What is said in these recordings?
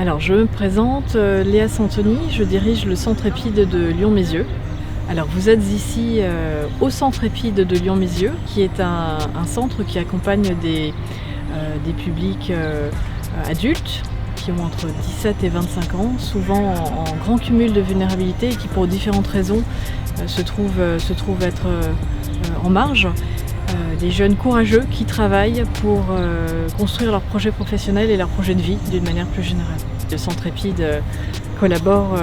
Alors je me présente, Léa Santoni, je dirige le centre EPID de Lyon-Mézieux. Alors vous êtes ici au centre EPID de Lyon-Mézieux, qui est un centre qui accompagne des publics adultes qui ont entre 17 et 25 ans, souvent en grand cumul de vulnérabilité et qui pour différentes raisons se trouvent être en marge. Des jeunes courageux qui travaillent pour construire leurs projets professionnels et leurs projets de vie d'une manière plus générale. Le centre EPID collabore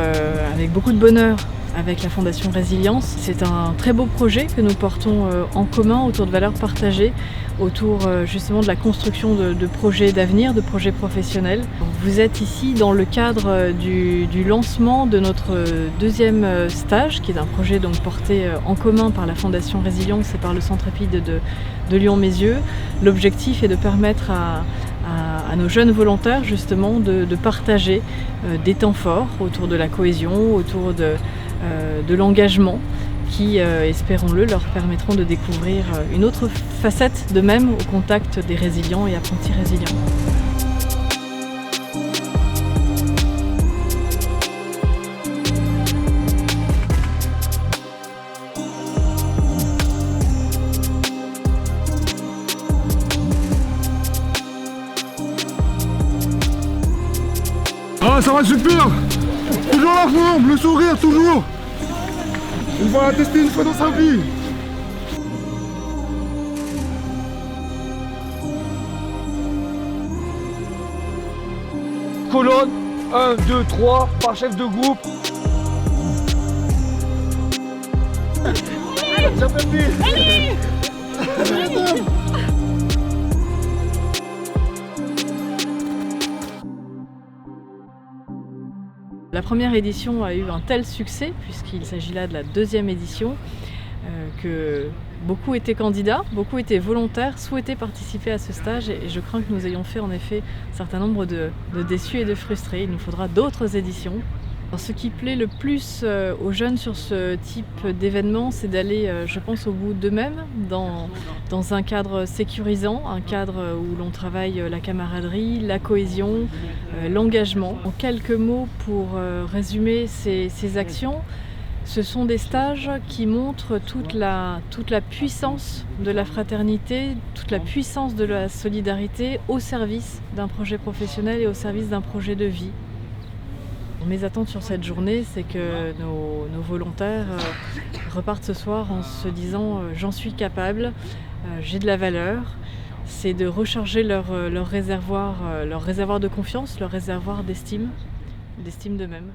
avec beaucoup de bonheur avec la Fondation Résilience. C'est un très beau projet que nous portons en commun autour de valeurs partagées, autour justement de la construction de projets d'avenir, de projets professionnels. Vous êtes ici dans le cadre du lancement de notre deuxième stage, qui est un projet donc porté en commun par la Fondation Résilience et par le centre EPID de Lyon-Mézieux. L'objectif est de permettre à nos jeunes volontaires justement de partager des temps forts autour de la cohésion, autour de l'engagement qui, espérons-le, leur permettront de découvrir une autre facette d'eux-mêmes au contact des résilients et apprentis résilients. Ah, ça va super! Toujours la forme, le sourire, toujours! On va la tester une fois dans sa vie! Colonne, 1, 2, 3, par chef de groupe. Ça fait pire. La première édition a eu un tel succès, puisqu'il s'agit là de la deuxième édition, que beaucoup étaient candidats, beaucoup étaient volontaires, souhaitaient participer à ce stage et je crains que nous ayons fait en effet un certain nombre de déçus et de frustrés. Il nous faudra d'autres éditions. Alors, ce qui plaît le plus aux jeunes sur ce type d'événement, c'est d'aller, je pense, au bout d'eux-mêmes, dans un cadre sécurisant, un cadre où l'on travaille la camaraderie, la cohésion, l'engagement. En quelques mots, pour résumer ces actions, ce sont des stages qui montrent toute la puissance de la fraternité, toute la puissance de la solidarité au service d'un projet professionnel et au service d'un projet de vie. Mes attentes sur cette journée, c'est que nos volontaires repartent ce soir en se disant « j'en suis capable, j'ai de la valeur ». C'est de recharger leur réservoir de confiance, leur réservoir d'estime d'eux-mêmes.